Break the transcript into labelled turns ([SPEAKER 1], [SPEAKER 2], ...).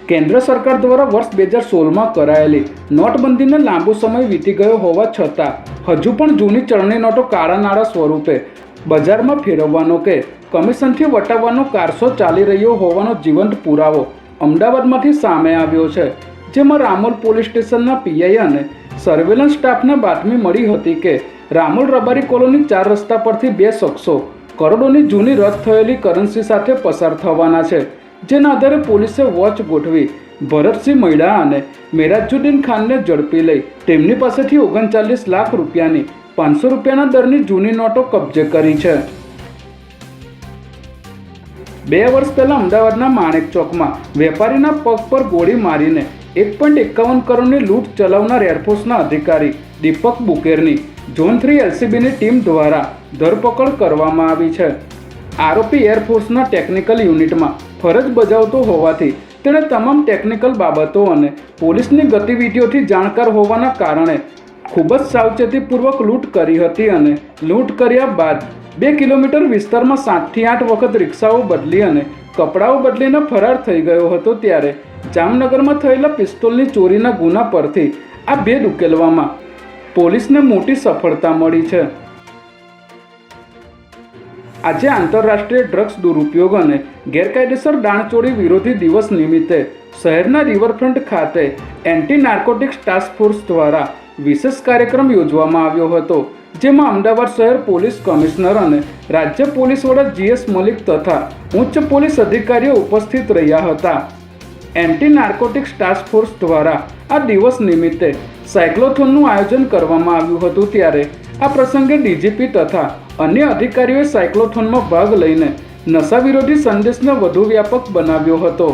[SPEAKER 1] કેન્દ્ર સરકાર દ્વારા વર્ષ 2016માં કરાયેલી નોટબંધીને લાંબો સમય વીતી ગયો હોવા છતાં હજુ પણ જૂની ચલણી નોટો કાળા નાણાં સ્વરૂપે બજારમાં ફેરવવાનો કે કમિશનથી વટાવવાનો કારસો ચાલી રહ્યો હોવાનો જીવંત પુરાવો અમદાવાદમાંથી સામે આવ્યો છે, જેમાં રામોલ પોલીસ સ્ટેશનના પીઆઈ અને સર્વેલન્સ સ્ટાફને બાતમી મળી હતી કે રામોલ રબારી કોલોની 4 રસ્તા પરથી 2 શખ્સો કરોડોની જૂની રદ થયેલી કરન્સી સાથે પસાર થવાના છે, જેના આધારે પોલીસે વોચ ગોઠવી ભરતસિંહ મૈડા અને મેરાજુદ્દીન ખાનને ઝડપી લઈ તેમની પાસેથી 39 લાખ રૂપિયાની 500 રૂપિયાના દરની જૂની નોટો કબજે કરી છે. 2 વર્ષ પહેલા અમદાવાદના માણેક ચોકમાં વેપારીના પગ પર ગોળી મારીને 1.51 કરોડની લૂંટ ચલાવનાર એરફોર્સના અધિકારી દીપક બુકેરની ઝોન 3 એલસીબીની ટીમ દ્વારા ધરપકડ કરવામાં આવી છે. આરોપી એરફોર્સના ટેકનિકલ યુનિટમાં ફરજ બજાવતો હોવાથી તેણે તમામ ટેકનિકલ બાબતો અને પોલીસની ગતિવિધિઓથી જાણકાર હોવાના કારણે ખૂબ જ સાવચેતીપૂર્વક લૂંટ કરી હતી અને લૂંટ કર્યા બાદ 2 કિલોમીટર વિસ્તારમાં 7થી 8 વખત રિક્ષાઓ બદલી અને કપડાઓ બદલીને ફરાર થઈ ગયો હતો. ત્યારે જામનગરમાં થયેલા પિસ્તોલની ચોરીના ગુના પરથી આ ભેદ ઉકેલવામાં પોલીસને મોટી સફળતા મળી છે. આજે આંતરરાષ્ટ્રીય ડ્રગ્સ દુરુપયોગ અને ગેરકાયદેસર દાણચોરી વિરોધી દિવસ નિમિત્તે શહેરના રિવરફ્રન્ટ ખાતે એન્ટી નાર્કોટિક્સ ટાસ્ક ફોર્સ દ્વારા વિશેષ કાર્યક્રમ યોજવામાં આવ્યો હતો, જેમાં અમદાવાદ શહેર પોલીસ કમિશનર અને રાજ્ય પોલીસ વડા GS મલિક તથા ઉચ્ચ પોલીસ અધિકારીઓ ઉપસ્થિત રહ્યા હતા. એન્ટી નાર્કોટિક્સ ટાસ્ક ફોર્સ દ્વારા આ દિવસ નિમિત્તે સાયક્લોથોનનું આયોજન કરવામાં આવ્યું હતું. ત્યારે આ પ્રસંગે ડીજીપી તથા અન્ય અધિકારીઓએ સાયક્લોથોનમાં ભાગ લઈને નશા વિરોધી સંદેશને વધુ વ્યાપક બનાવ્યો હતો.